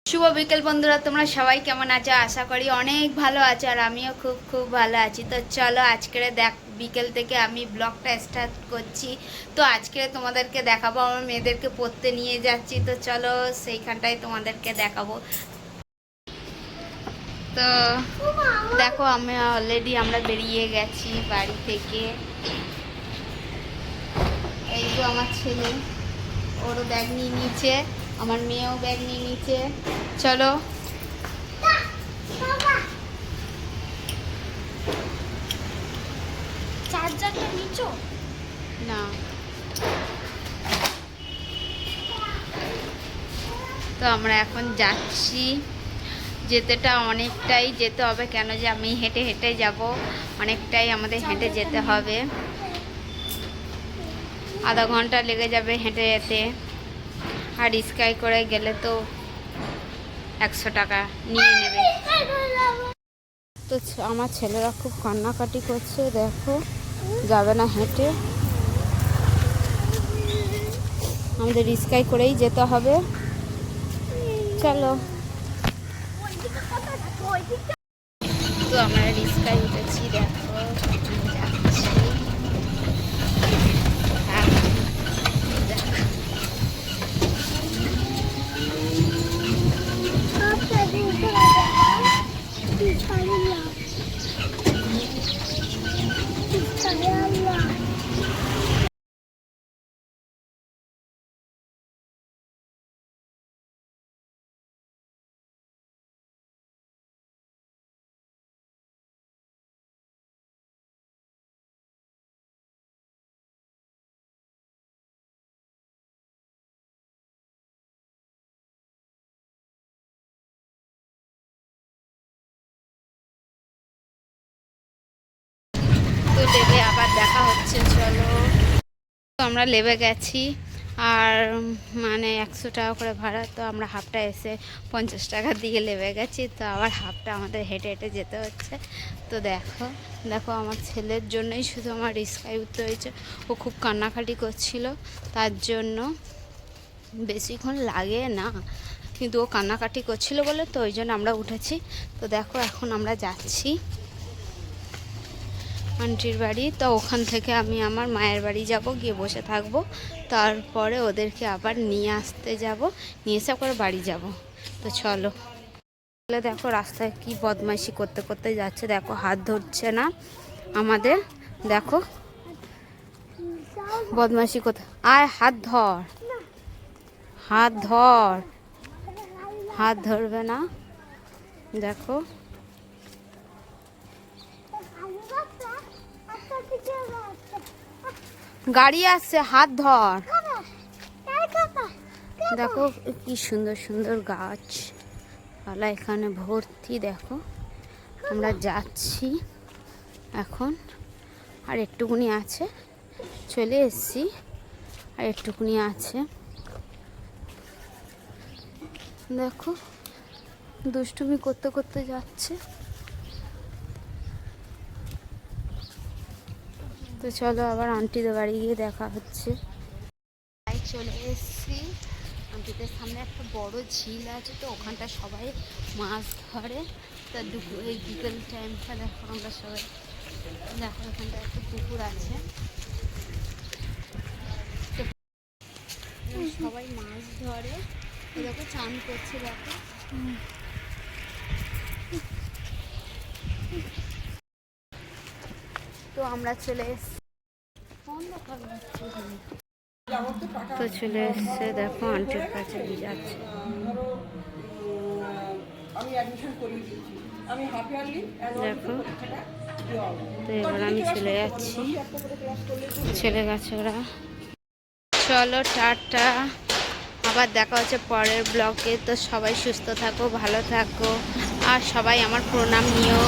শুভ বিকেল বন্ধুরা, তোমরা সবাই কেমন আছো? আশা করি অনেক ভালো আছো, আর আমিও খুব খুব ভালো আছি। তো চলো আজকে বিকেল থেকে আমি ব্লগটা স্টার্ট করছি। তো আজকে তোমাদেরকে দেখাবো আমার মেয়েদেরকে পড়তে নিয়ে যাচ্ছি। তো চলো সেইখানটায় তোমাদেরকে দেখাবো। তো দেখো আমরা বেরিয়ে গেছি বাড়ি থেকে। এই তো আমার ছেলে, ওরও ব্যাগ নিয়ে নিচ্ছে, আমার মেয়েও ব্যাগ নিয়ে নিচ্ছে। চলো চার্জারটা নিচো না। তো আমরা এখন যাচ্ছি। যেতেটা অনেকটাই যেতে হবে, কেন যে আমি হেঁটে হেঁটে যাব, অনেকটাই আমাদের হেঁটে যেতে হবে। আধা ঘন্টা লেগে যাবে হেঁটে যেতে, আর রিক্সায় করে গেলে তো 100 টাকা নিয়ে নেবে। তো আমার ছেলেরা খুব কান্নাকাটি করছে, দেখো যাবে না হেঁটে, আমাদের রিক্সায় করেই যেতে হবে। চলো, তো আমরা রিক্সায় উঠেছি, দেখো যাচ্ছি। তো লেবে আবার দেখা হচ্ছে, চলো। তো আমরা লেবে গেছি, আর মানে 100 টাকা করে ভাড়া। তো আমরা হাফটা এসে 50 টাকা দিয়ে লেবে গেছি, তো আবার হাফটা আমাদের হেঁটে হেঁটে যেতে হচ্ছে। তো দেখো দেখো আমার ছেলের জন্যই শুধু আমার রিক্সায় উঠতে হয়েছে, ও খুব কান্নাকাটি করছিল, তার জন্য বেশিক্ষণ লাগে না, কিন্তু ও কান্নাকাটি করছিল বলে তো ওই জন্য আমরা উঠেছি। তো দেখো এখন আমরা যাচ্ছি আন্টির বাড়ি। তো ওখান থেকে আমি আমার মায়ের বাড়ি যাব, গিয়ে বসে থাকব, তারপরে ওদেরকে আবার নিয়ে আসতে যাব, নিয়ে এসে করে বাড়ি যাব। তো চলো। দেখো রাস্তায় কি বদমাইশি করতে করতে যাচ্ছে, দেখো হাত ধরছে না আমাদের, দেখো বদমাইশি করতে। আয় হাত ধর, হাত ধর, হাত ধরবে না, দেখো গাড়ি আসছে, হাত ধর। দেখো কি সুন্দর সুন্দর গাছ পালা এখানে ভর্তি, দেখো আমরা যাচ্ছি এখন, আর একটুকুনি আছে, চলে এসছি, আর একটুকুনি আছে। দেখো দুষ্টুমি করতে করতে যাচ্ছে। তো চলো আবার আন্টিদের বাড়ি গিয়ে দেখা হচ্ছে। চলে এসছি আন্টিদের সামনে, একটা বড় ঝিল আছে, তো ওখানটা সবাই মাছ ধরে। তা এই বিকেল টাইমটা দেখো আমরা সবাই, দেখো ওখানটা একটা পুকুর আছে, সবাই মাছ ধরে। দেখো চান করছে, দেখো তো আমরা চলে এসছি। তো চলে এসছে, দেখো আন্টির কাছে যাচ্ছে। দেখো তো এবার আমি চলে যাচ্ছি, চলে গেছে ওরা। চলো টাটা, আবার দেখা হচ্ছে পরের ব্লগে। তো সবাই সুস্থ থাকো, ভালো থাকো, আর সবাই আমার প্রণাম নিও।